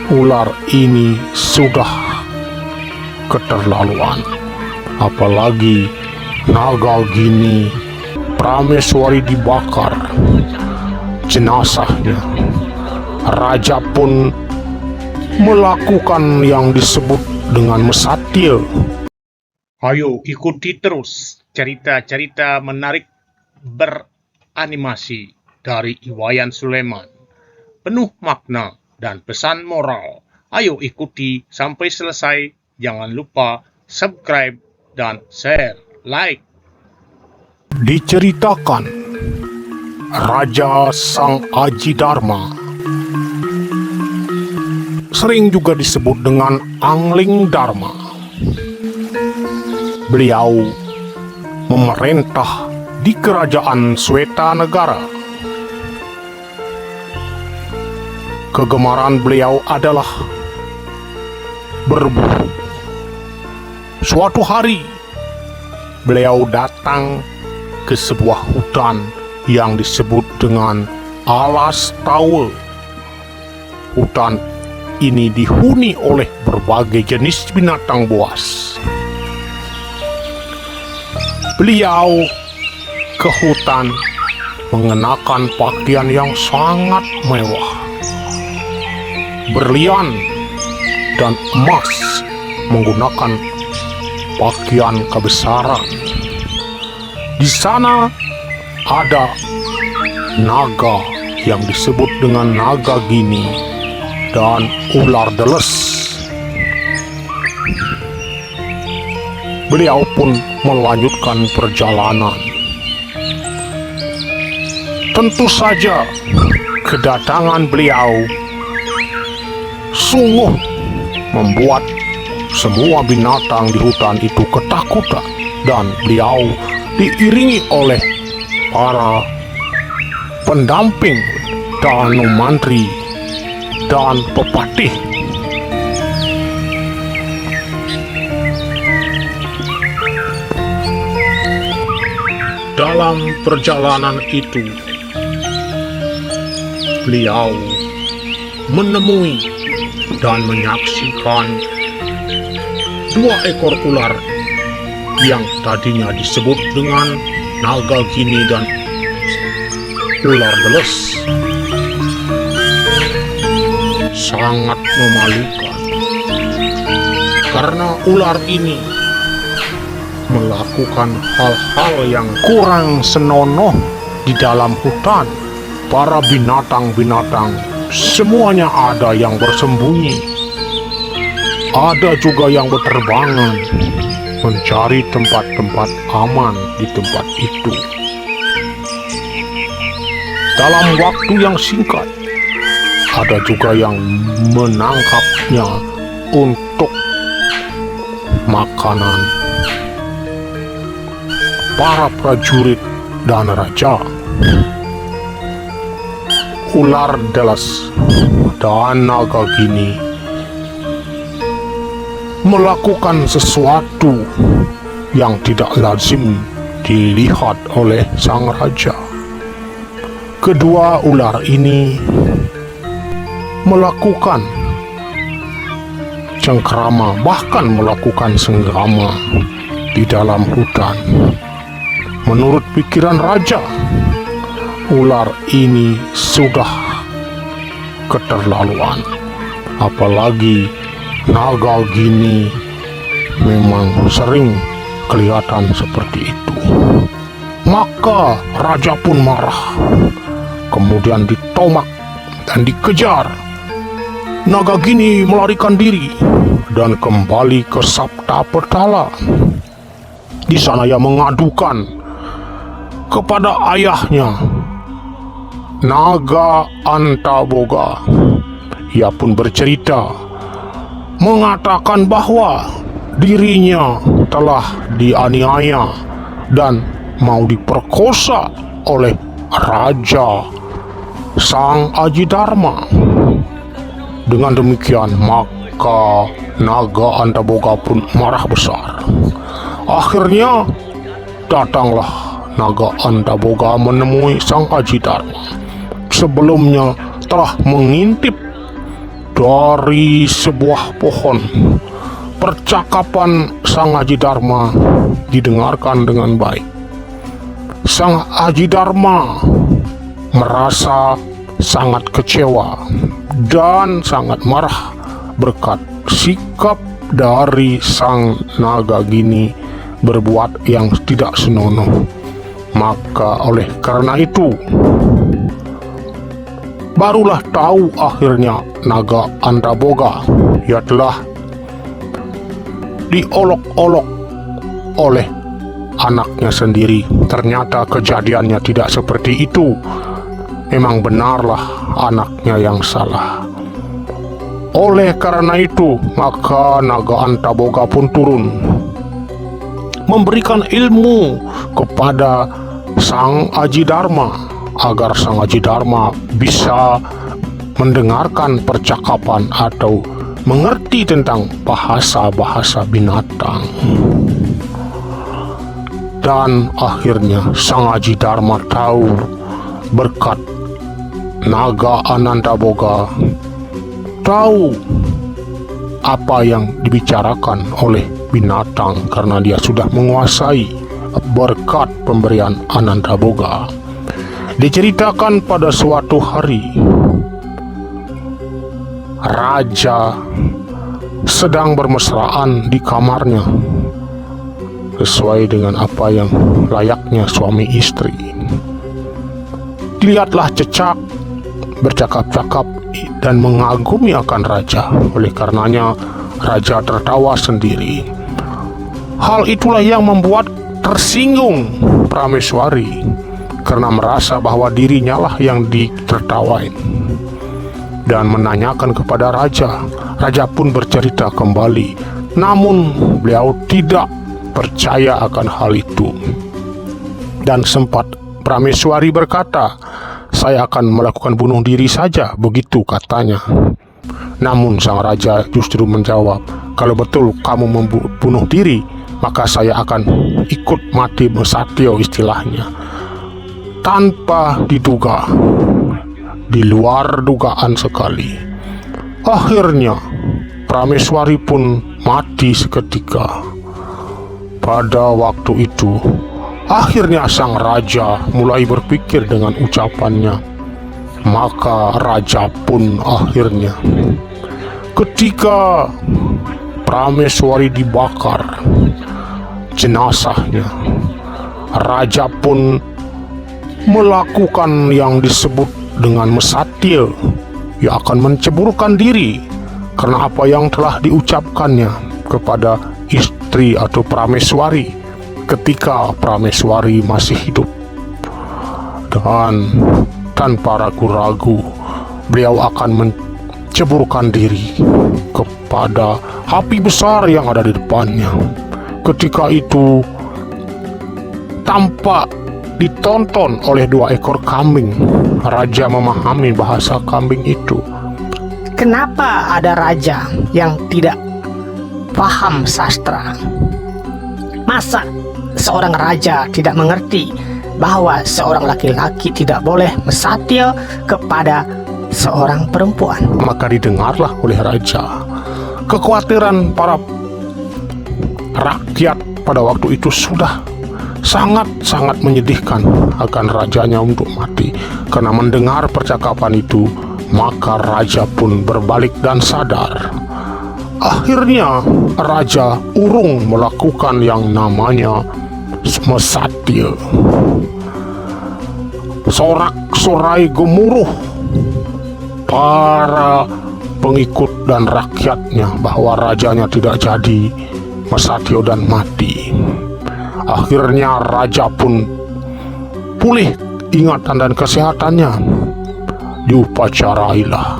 Ular ini sudah keterlaluan. Apalagi naga gini, Prameswari dibakar jenazahnya. Raja pun melakukan yang disebut dengan mesatya. Ayo ikuti terus cerita-cerita menarik beranimasi dari Iwayan Sulaiman. Penuh makna dan pesan moral. Ayo ikuti sampai selesai. Jangan lupa subscribe dan share, like. Diceritakan Raja Sang Aji Dharma, sering juga disebut dengan Angling Dharma. Beliau memerintah di kerajaan Swetanegara. Kegemaran beliau adalah berburu. Suatu hari, beliau datang ke sebuah hutan yang disebut dengan Alas Tawe. Hutan ini dihuni oleh berbagai jenis binatang buas. Beliau ke hutan mengenakan pakaian yang sangat mewah. Berlian dan emas menggunakan pakaian kebesaran. Di sana ada naga yang disebut dengan naga gini dan ular deles. Beliau pun melanjutkan perjalanan. Tentu saja kedatangan beliau sungguh membuat semua binatang di hutan itu ketakutan, dan beliau diiringi oleh para pendamping Danu Mantri dan pepatih. Dalam perjalanan itu, beliau menemui dan menyaksikan 2 ekor ular yang tadinya disebut dengan naga gini dan ular deles. Sangat memalukan karena ular ini melakukan hal-hal yang kurang senonoh di dalam hutan. Para binatang-binatang semuanya ada yang bersembunyi, ada juga yang berterbangan mencari tempat-tempat aman di tempat itu. Dalam waktu yang singkat, ada juga yang menangkapnya untuk makanan. Para prajurit dan raja, ular deles dan naga gini melakukan sesuatu yang tidak lazim dilihat oleh sang raja. Kedua ular ini melakukan cengkrama, bahkan melakukan senggama di dalam hutan. Menurut pikiran raja, ular ini sudah keterlaluan. Apalagi naga gini memang sering kelihatan seperti itu. Maka raja pun marah, kemudian ditomak dan dikejar. Naga gini melarikan diri dan kembali ke Saptapetala. Di sana ia mengadukan kepada ayahnya, Naga Antaboga. Ia pun bercerita, mengatakan bahwa dirinya telah dianiaya dan mau diperkosa oleh Raja Sang Aji Dharma. Dengan demikian, maka Naga Antaboga pun marah besar. Akhirnya datanglah Naga Antaboga menemui Sang Aji Dharma. Sebelumnya telah mengintip dari sebuah pohon. Percakapan Sang Aji Dharma didengarkan dengan baik. Sang Aji Dharma merasa sangat kecewa dan sangat marah berkat sikap dari sang naga gini berbuat yang tidak senonoh. Maka oleh karena itu, barulah tahu akhirnya naga Antaboga ia telah diolok-olok oleh anaknya sendiri. Ternyata kejadiannya tidak seperti itu. Memang benarlah anaknya yang salah. Oleh karena itu, maka naga Antaboga pun turun memberikan ilmu kepada Sang Aji Dharma agar Sang Aji Dharma bisa mendengarkan percakapan atau mengerti tentang bahasa-bahasa binatang. Dan akhirnya Sang Aji Dharma tahu berkat naga Anantaboga tahu apa yang dibicarakan oleh binatang karena dia sudah menguasai berkat pemberian Anantaboga. Diceritakan pada suatu hari raja sedang bermesraan di kamarnya sesuai dengan apa yang layaknya suami istri. Dilihatlah Cecak bercakap-cakap dan mengagumi akan raja. Oleh karenanya raja tertawa sendiri. Hal itulah yang membuat tersinggung Prameswari karena merasa bahwa dirinya lah yang ditertawain dan menanyakan kepada raja. Raja pun bercerita kembali, namun beliau tidak percaya akan hal itu. Dan sempat Prameswari berkata, "Saya akan melakukan bunuh diri saja," begitu katanya. Namun sang raja justru menjawab, "Kalau betul kamu membunuh diri, maka saya akan ikut mati mesatyo," istilahnya. Tanpa diduga, di luar dugaan sekali, akhirnya Prameswari pun mati seketika. Pada waktu itu, akhirnya sang raja mulai berpikir dengan ucapannya. Maka raja pun akhirnya, ketika Prameswari dibakar jenazahnya, raja pun melakukan yang disebut dengan mesatyo. Ia akan menceburkan diri karena apa yang telah diucapkannya kepada istri atau Prameswari ketika Prameswari masih hidup. Dan tanpa ragu-ragu beliau akan menceburkan diri kepada api besar yang ada di depannya. Ketika itu tampak ditonton oleh 2 ekor kambing. Raja memahami bahasa kambing itu. Kenapa ada raja yang tidak paham sastra? Masa seorang raja tidak mengerti bahwa seorang laki-laki tidak boleh mesatyo kepada seorang perempuan? Maka didengarlah oleh raja. Kekhawatiran para rakyat pada waktu itu sudah sangat-sangat menyedihkan akan rajanya untuk mati. Karena mendengar percakapan itu, maka raja pun berbalik dan sadar. Akhirnya Raja urung melakukan yang namanya mesatyo. Sorak-sorai gemuruh para pengikut dan rakyatnya bahwa rajanya tidak jadi mesatyo dan mati. Akhirnya raja pun pulih ingatan dan kesehatannya. Diupacarailah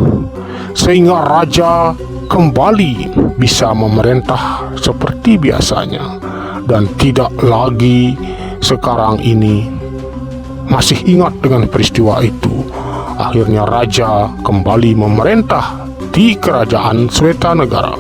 sehingga raja kembali bisa memerintah seperti biasanya dan tidak lagi sekarang ini masih ingat dengan peristiwa itu. Akhirnya raja kembali memerintah di kerajaan Swetanegara.